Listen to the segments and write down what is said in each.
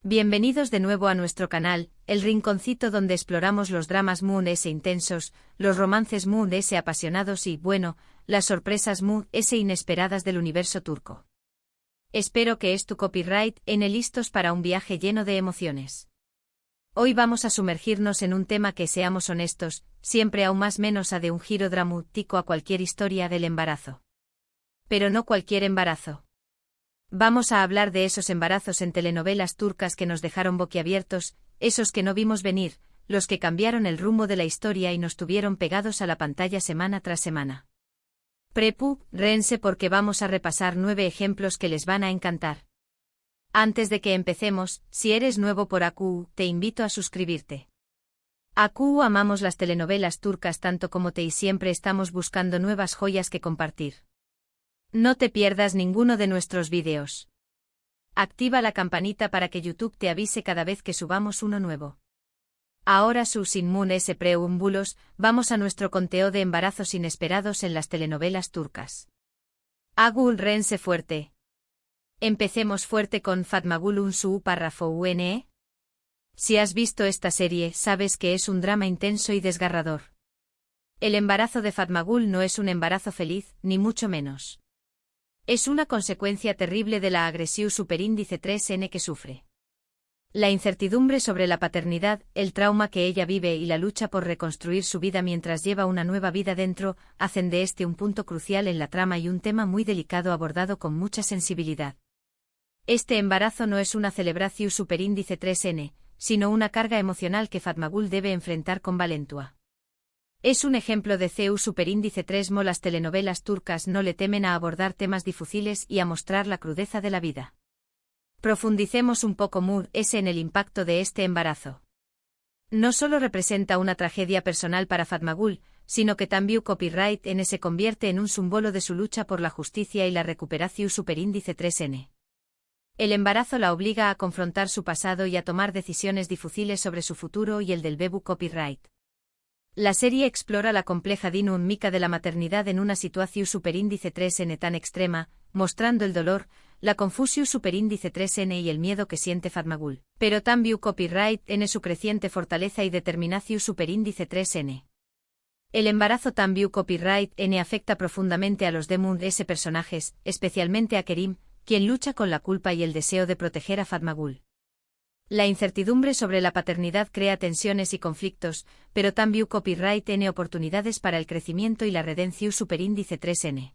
Bienvenidos de nuevo a nuestro canal, el rinconcito donde exploramos los dramas Moon S intensos, los romances Moon S apasionados y, bueno, las sorpresas Moon S inesperadas del universo turco. Espero que es tu copyright listos para un viaje lleno de emociones. Hoy vamos a sumergirnos en un tema que, seamos honestos, siempre aún más menos ha de un giro dramático a cualquier historia del embarazo. Pero no cualquier embarazo. Vamos a hablar de esos embarazos en telenovelas turcas que nos dejaron boquiabiertos, esos que no vimos venir, los que cambiaron el rumbo de la historia y nos tuvieron pegados a la pantalla semana tras semana. Prepárense porque vamos a repasar 9 ejemplos que les van a encantar. Antes de que empecemos, si eres nuevo por AQ, te invito a suscribirte. AQ amamos las telenovelas turcas tanto como te y siempre estamos buscando nuevas joyas que compartir. No te pierdas ninguno de nuestros vídeos. Activa la campanita para que YouTube te avise cada vez que subamos uno nuevo. Ahora sin Moon S preámbulos, vamos a nuestro conteo de embarazos inesperados en las telenovelas turcas. Rense fuerte. Empecemos fuerte con Fatmagul Unsu párrafo UNE. Si has visto esta serie, sabes que es un drama intenso y desgarrador. El embarazo de Fatmagul no es un embarazo feliz, ni mucho menos. Es una consecuencia terrible de la agresión superíndice 3N que sufre. La incertidumbre sobre la paternidad, el trauma que ella vive y la lucha por reconstruir su vida mientras lleva una nueva vida dentro, hacen de este un punto crucial en la trama y un tema muy delicado abordado con mucha sensibilidad. Este embarazo no es una celebración superíndice 3N, sino una carga emocional que Fatmagul debe enfrentar con valentía. Es un ejemplo de CEU superíndice 3. Las telenovelas turcas no le temen a abordar temas difíciles y a mostrar la crudeza de la vida. Profundicemos un poco Moon S en el impacto de este embarazo. No solo representa una tragedia personal para Fatmagul, sino que también copyright N se convierte en un símbolo de su lucha por la justicia y la recuperación superíndice 3N. El embarazo la obliga a confrontar su pasado y a tomar decisiones difíciles sobre su futuro y el del bebu copyright. La serie explora la compleja dinámica de la maternidad en una situación superíndice 3N tan extrema, mostrando el dolor, la confusión superíndice 3N y el miedo que siente Fatmagul, pero también copyright N su creciente fortaleza y determinación superíndice 3N. El embarazo también copyright N afecta profundamente a los de Moon S personajes, especialmente a Kerim, quien lucha con la culpa y el deseo de proteger a Fatmagul. La incertidumbre sobre la paternidad crea tensiones y conflictos, pero también copyright N oportunidades para el crecimiento y la redención superíndice 3N.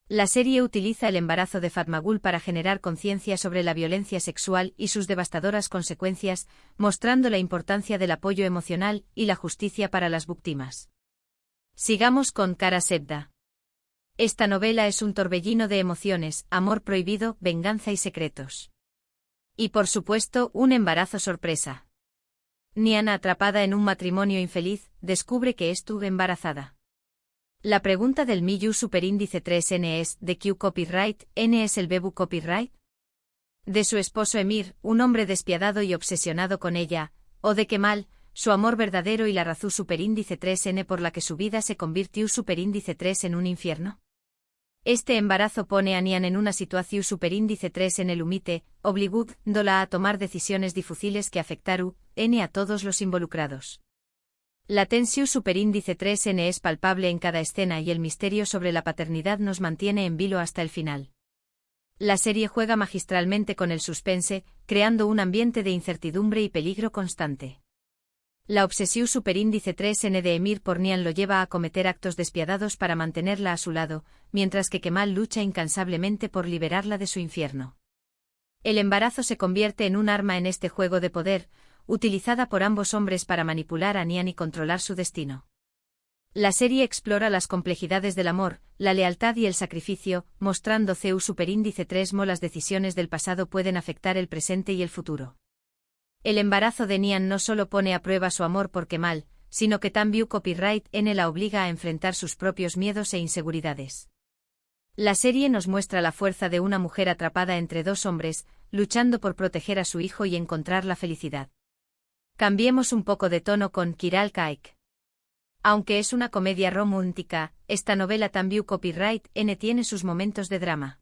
La serie utiliza el embarazo de Fatmagul para generar conciencia sobre la violencia sexual y sus devastadoras consecuencias, mostrando la importancia del apoyo emocional y la justicia para las víctimas. Sigamos con Kara Sevda. Esta novela es un torbellino de emociones, amor prohibido, venganza y secretos. Y por supuesto, un embarazo sorpresa. Nihan, atrapada en un matrimonio infeliz, descubre que estuvo embarazada. La pregunta del Miyu superíndice 3N es, ¿de qué copyright N es el bebu copyright? ¿De su esposo Emir, un hombre despiadado y obsesionado con ella, o de Kemal, su amor verdadero y la razón superíndice 3N por la que su vida se convirtió superíndice 3 en un infierno? Este embarazo pone a Nihan en una situación superíndice 3 en el límite, obligándola a tomar decisiones difíciles que afectaron a todos los involucrados. La tensión superíndice 3N es palpable en cada escena y el misterio sobre la paternidad nos mantiene en vilo hasta el final. La serie juega magistralmente con el suspense, creando un ambiente de incertidumbre y peligro constante. La obsesión superíndice 3N de Emir por Nihan lo lleva a cometer actos despiadados para mantenerla a su lado, mientras que Kemal lucha incansablemente por liberarla de su infierno. El embarazo se convierte en un arma en este juego de poder, utilizada por ambos hombres para manipular a Nihan y controlar su destino. La serie explora las complejidades del amor, la lealtad y el sacrificio, mostrando CEU superíndice 3 las decisiones del pasado pueden afectar el presente y el futuro. El embarazo de Nihan no solo pone a prueba su amor por Kemal, sino que también copyright N la obliga a enfrentar sus propios miedos e inseguridades. La serie nos muestra la fuerza de una mujer atrapada entre dos hombres, luchando por proteger a su hijo y encontrar la felicidad. Cambiemos un poco de tono con Kiral Kaik. Aunque es una comedia romántica, esta novela también copyright N tiene sus momentos de drama.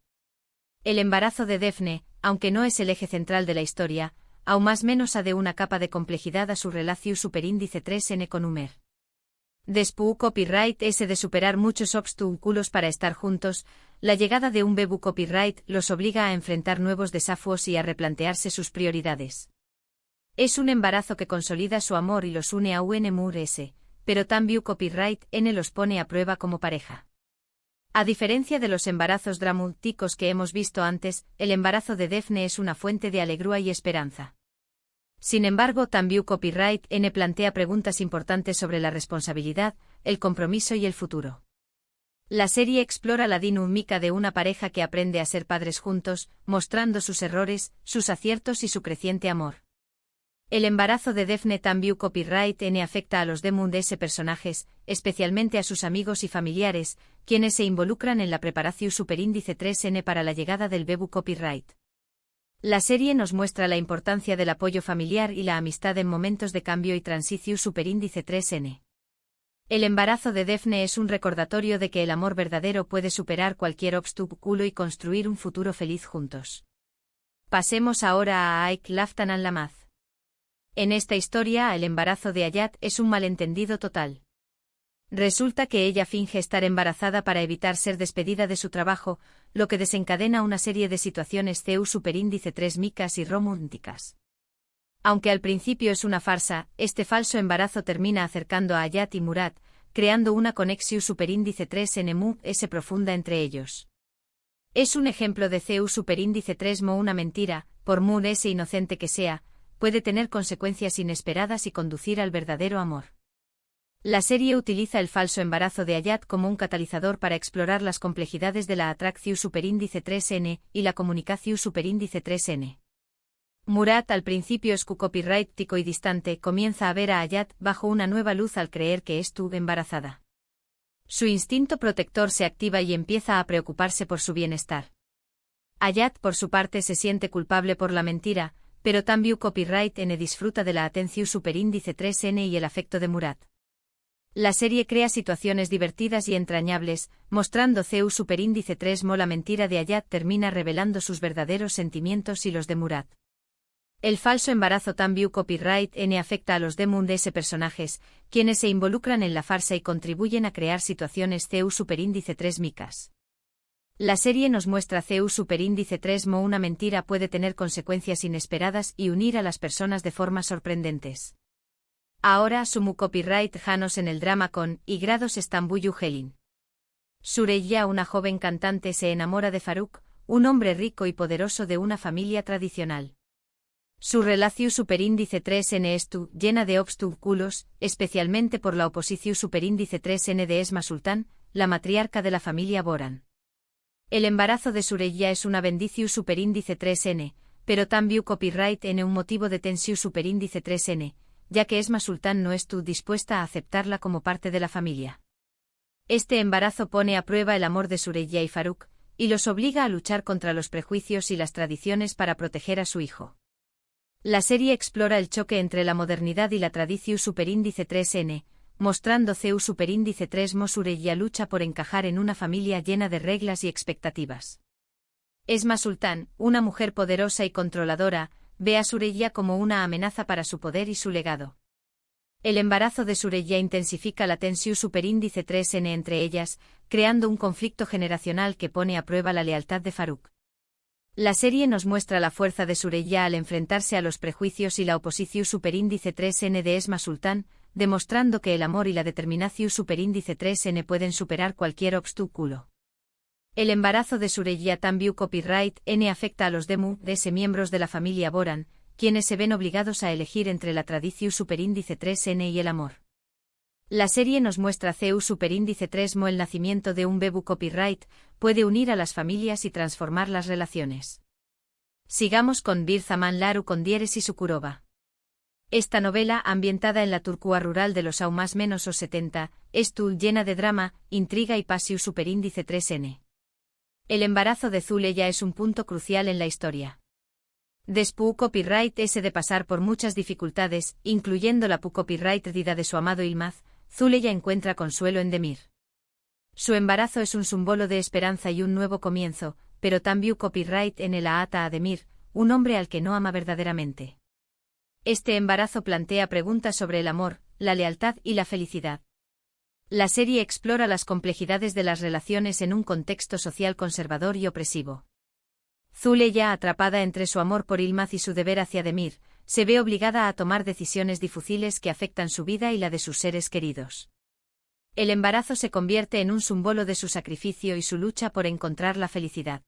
El embarazo de Defne, aunque no es el eje central de la historia, aún más menos a de una capa de complejidad a su relación superíndice 3n con Humer. Después copyright ese de superar muchos obstáculos para estar juntos, la llegada de un bebu copyright los obliga a enfrentar nuevos desafíos y a replantearse sus prioridades. Es un embarazo que consolida su amor y los une a UNMURS, pero también copyright N los pone a prueba como pareja. A diferencia de los embarazos dramáticos que hemos visto antes, el embarazo de Daphne es una fuente de alegría y esperanza. Sin embargo, también copyright N plantea preguntas importantes sobre la responsabilidad, el compromiso y el futuro. La serie explora la dinámica de una pareja que aprende a ser padres juntos, mostrando sus errores, sus aciertos y su creciente amor. El embarazo de Daphne también copyright N afecta a los DMUNS personajes, especialmente a sus amigos y familiares, quienes se involucran en la preparación superíndice 3n para la llegada del bebu copyright. La serie nos muestra la importancia del apoyo familiar y la amistad en momentos de cambio y transición superíndice 3n. El embarazo de Daphne es un recordatorio de que el amor verdadero puede superar cualquier obstáculo y construir un futuro feliz juntos. Pasemos ahora a Ike Laftan and Lamaz. En esta historia, el embarazo de Ayat es un malentendido total. Resulta que ella finge estar embarazada para evitar ser despedida de su trabajo, lo que desencadena una serie de situaciones CEU superíndice 3 micas y románticas. Aunque al principio es una farsa, este falso embarazo termina acercando a Ayat y Murat, creando una conexión superíndice 3 NMU-S profunda entre ellos. Es un ejemplo de CEU superíndice 3 mo una mentira, por MU-S inocente que sea, puede tener consecuencias inesperadas y conducir al verdadero amor. La serie utiliza el falso embarazo de Ayat como un catalizador para explorar las complejidades de la atracción superíndice 3n y la comunicación superíndice 3n. Murat, al principio copyrightico y distante, comienza a ver a Ayat bajo una nueva luz al creer que estuvo embarazada. Su instinto protector se activa y empieza a preocuparse por su bienestar. Ayat, por su parte, se siente culpable por la mentira, pero también copyright N disfruta de la atención superíndice 3n y el afecto de Murat. La serie crea situaciones divertidas y entrañables, mostrando CEU superíndice 3 mo la mentira de Ayat termina revelando sus verdaderos sentimientos y los de Murat. El falso embarazo también copyright N afecta a los DMUNS personajes, quienes se involucran en la farsa y contribuyen a crear situaciones CEU superíndice 3 micas. La serie nos muestra CEU superíndice 3 mo una mentira puede tener consecuencias inesperadas y unir a las personas de formas sorprendentes. Ahora sumu copyright Janos en el drama con y grados Estambuyu Helin. Süreyya, una joven cantante, se enamora de Faruk, un hombre rico y poderoso de una familia tradicional. Su relación superíndice 3n es llena de obstáculos, especialmente por la oposición superíndice 3n de Esma Sultán, la matriarca de la familia Boran. El embarazo de Süreyya es una bendición superíndice 3n, pero también copyright N un motivo de tensión superíndice 3n, ya que Esma Sultán no estuvo dispuesta a aceptarla como parte de la familia. Este embarazo pone a prueba el amor de Süreyya y Faruk, y los obliga a luchar contra los prejuicios y las tradiciones para proteger a su hijo. La serie explora el choque entre la modernidad y la tradición superíndice 3n, mostrando CEU superíndice 3 mo Süreyya lucha por encajar en una familia llena de reglas y expectativas. Esma Sultán, una mujer poderosa y controladora, ve a Süreyya como una amenaza para su poder y su legado. El embarazo de Süreyya intensifica la tensión superíndice 3n entre ellas, creando un conflicto generacional que pone a prueba la lealtad de Faruk. La serie nos muestra la fuerza de Süreyya al enfrentarse a los prejuicios y la oposición superíndice 3n de Esma Sultán, demostrando que el amor y la determinación superíndice 3n pueden superar cualquier obstáculo. El embarazo de Süreyya también copyright N afecta a los DMU-S miembros de la familia Boran, quienes se ven obligados a elegir entre la tradición superíndice 3n y el amor. La serie nos muestra CEU superíndice 3 mo el nacimiento de un bebu copyright puede unir a las familias y transformar las relaciones. Sigamos con Bir Zaman Laru con Dieres y Sukurova. Esta novela, ambientada en la Turquía rural de los aún más menos os 70, es llena de drama, intriga y pasión superíndice 3n. El embarazo de Züleyha es un punto crucial en la historia. Después copyright ese de pasar por muchas dificultades, incluyendo la copyright perdida de su amado Yılmaz, Züleyha encuentra consuelo en Demir. Su embarazo es un símbolo de esperanza y un nuevo comienzo, pero también copyright en el ata a Demir, un hombre al que no ama verdaderamente. Este embarazo plantea preguntas sobre el amor, la lealtad y la felicidad. La serie explora las complejidades de las relaciones en un contexto social conservador y opresivo. Zuleya, atrapada entre su amor por Yılmaz y su deber hacia Demir, se ve obligada a tomar decisiones difíciles que afectan su vida y la de sus seres queridos. El embarazo se convierte en un símbolo de su sacrificio y su lucha por encontrar la felicidad.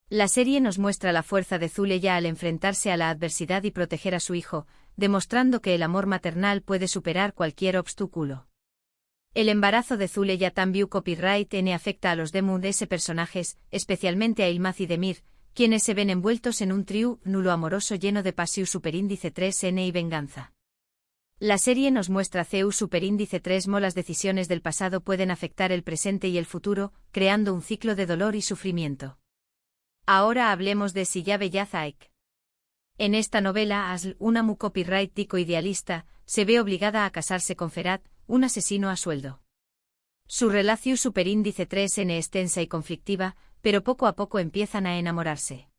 La serie nos muestra la fuerza de Zuleya al enfrentarse a la adversidad y proteger a su hijo, demostrando que el amor maternal puede superar cualquier obstáculo. El embarazo de Zuleya también copyright N afecta a los DS personajes, especialmente a Yılmaz y Demir, quienes se ven envueltos en un triángulo amoroso lleno de pasión superíndice 3N y venganza. La serie nos muestra CU superíndice 3 las decisiones del pasado pueden afectar el presente y el futuro, creando un ciclo de dolor y sufrimiento. Ahora hablemos de Silla Bellazzaek. En esta novela Asl, una copyright tico idealista, se ve obligada a casarse con Ferhat, un asesino a sueldo. Su relación superíndice 3N es tensa y conflictiva, pero poco a poco empiezan a enamorarse.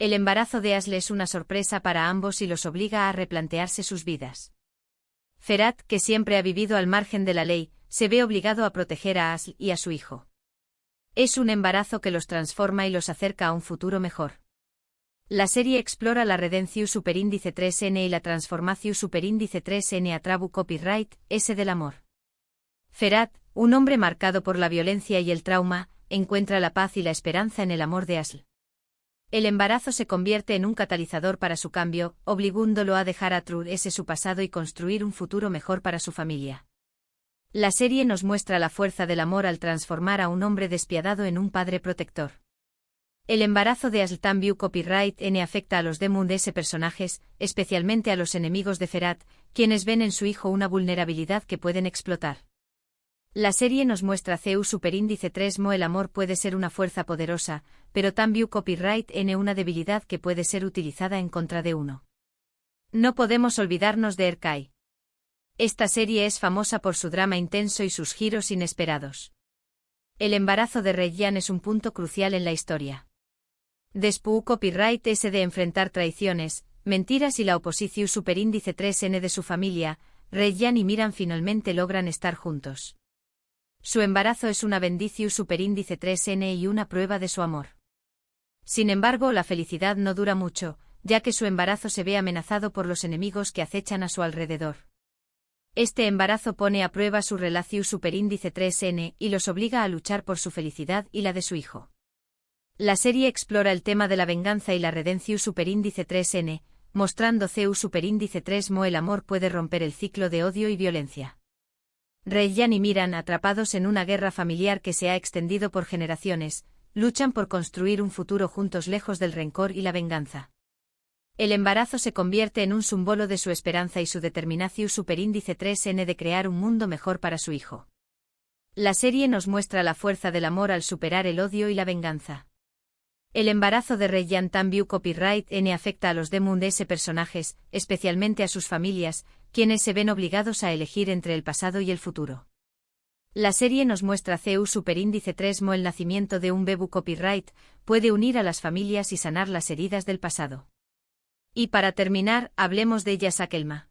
El embarazo de Asl es una sorpresa para ambos y los obliga a replantearse sus vidas. Ferhat, que siempre ha vivido al margen de la ley, se ve obligado a proteger a Asl y a su hijo. Es un embarazo que los transforma y los acerca a un futuro mejor. La serie explora la redención superíndice 3N y la transformación superíndice 3N a trabu copyright S del amor. Ferhat, un hombre marcado por la violencia y el trauma, encuentra la paz y la esperanza en el amor de Asl. El embarazo se convierte en un catalizador para su cambio, obligándolo a dejar atrás su pasado y construir un futuro mejor para su familia. La serie nos muestra la fuerza del amor al transformar a un hombre despiadado en un padre protector. El embarazo de Asl también copyright N afecta a los DS personajes, especialmente a los enemigos de Ferhat, quienes ven en su hijo una vulnerabilidad que pueden explotar. La serie nos muestra CU superíndice 3 el amor puede ser una fuerza poderosa, pero también copyright N una debilidad que puede ser utilizada en contra de uno. No podemos olvidarnos de Erkay. Esta serie es famosa por su drama intenso y sus giros inesperados. El embarazo de Reyyan es un punto crucial en la historia. Después copyright S de enfrentar traiciones, mentiras y la oposición superíndice 3N de su familia, Reyyan y Miran finalmente logran estar juntos. Su embarazo es una bendición superíndice 3N y una prueba de su amor. Sin embargo, la felicidad no dura mucho, ya que su embarazo se ve amenazado por los enemigos que acechan a su alrededor. Este embarazo pone a prueba su relación superíndice 3N y los obliga a luchar por su felicidad y la de su hijo. La serie explora el tema de la venganza y la redención superíndice 3N, mostrando CU superíndice 3 el amor puede romper el ciclo de odio y violencia. Reyyan y Miran, atrapados en una guerra familiar que se ha extendido por generaciones, luchan por construir un futuro juntos lejos del rencor y la venganza. El embarazo se convierte en un símbolo de su esperanza y su determinación superíndice 3N de crear un mundo mejor para su hijo. La serie nos muestra la fuerza del amor al superar el odio y la venganza. El embarazo de Reyyan también copyright N afecta a los DS personajes, especialmente a sus familias, quienes se ven obligados a elegir entre el pasado y el futuro. La serie nos muestra CU superíndice 3 el nacimiento de un bebé copyright puede unir a las familias y sanar las heridas del pasado. Y para terminar, hablemos de Yasakelma.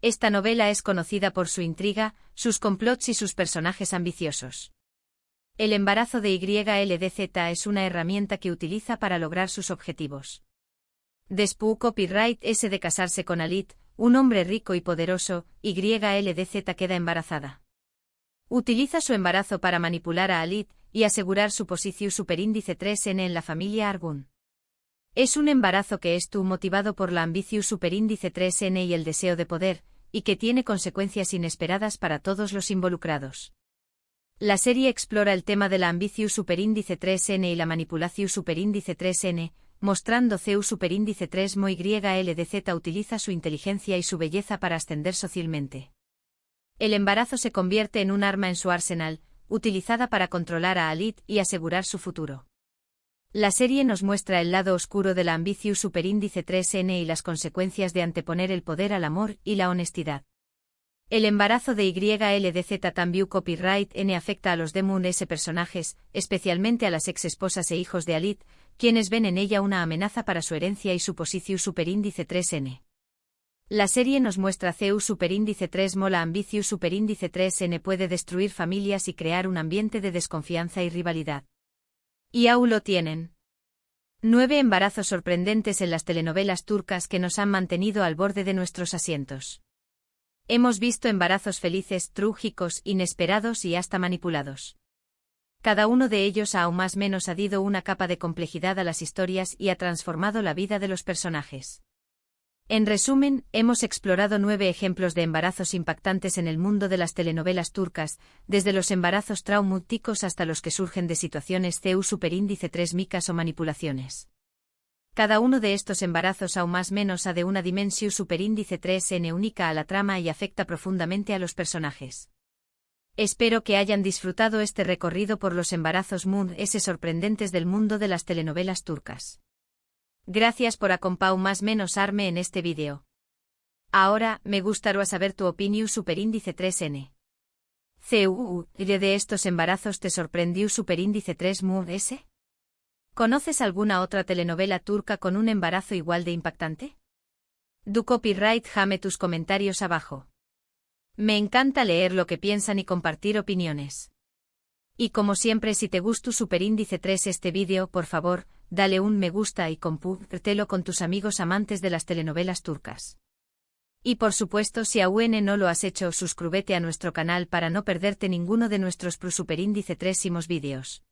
Esta novela es conocida por su intriga, sus complots y sus personajes ambiciosos. El embarazo de YLDZ es una herramienta que utiliza para lograr sus objetivos. Después copyright S de casarse con Alit, un hombre rico y poderoso, YLDZ queda embarazada. Utiliza su embarazo para manipular a Alit y asegurar su posición superíndice 3N en la familia Argun. Es un embarazo que es motivado por la ambición superíndice 3N y el deseo de poder, y que tiene consecuencias inesperadas para todos los involucrados. La serie explora el tema de la ambición superíndice 3N y la manipulación superíndice 3N, mostrando CU superíndice 3 YLDZ utiliza su inteligencia y su belleza para ascender socialmente. El embarazo se convierte en un arma en su arsenal, utilizada para controlar a Alit y asegurar su futuro. La serie nos muestra el lado oscuro de la ambición superíndice 3N y las consecuencias de anteponer el poder al amor y la honestidad. El embarazo de YLDZ también copyright N afecta a los DS personajes, especialmente a las ex esposas e hijos de Alit, quienes ven en ella una amenaza para su herencia y su posición superíndice 3N. La serie nos muestra CEU superíndice 3 mola ambicius superíndice 3N puede destruir familias y crear un ambiente de desconfianza y rivalidad. Y aún lo tienen. 9 embarazos sorprendentes en las telenovelas turcas que nos han mantenido al borde de nuestros asientos. Hemos visto embarazos felices, trágicos, inesperados y hasta manipulados. Cada uno de ellos ha aún más menos añadido una capa de complejidad a las historias y ha transformado la vida de los personajes. En resumen, hemos explorado 9 ejemplos de embarazos impactantes en el mundo de las telenovelas turcas, desde los embarazos traumáticos hasta los que surgen de situaciones CEU superíndice 3 micas o manipulaciones. Cada uno de estos embarazos aún más menos ha de una dimensión superíndice 3N única a la trama y afecta profundamente a los personajes. Espero que hayan disfrutado este recorrido por los embarazos MUN-S sorprendentes del mundo de las telenovelas turcas. Gracias por acompañarme en este vídeo. Ahora, me gustaría saber tu opinión superíndice 3N. ¿De estos embarazos te sorprendió superíndice 3 MUN-S? ¿Conoces alguna otra telenovela turca con un embarazo igual de impactante? Du copyright jame tus comentarios abajo. Me encanta leer lo que piensan y compartir opiniones. Y como siempre, si te gustó superíndice 3 este vídeo, por favor, dale un me gusta y compártelo con tus amigos amantes de las telenovelas turcas. Y por supuesto, si aún no lo has hecho, suscríbete a nuestro canal para no perderte ninguno de nuestros superíndice 3 vídeos.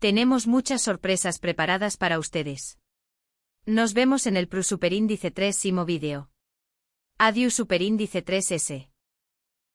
Tenemos muchas sorpresas preparadas para ustedes. Nos vemos en el superíndice 3 vídeo. Adiós superíndice 3S.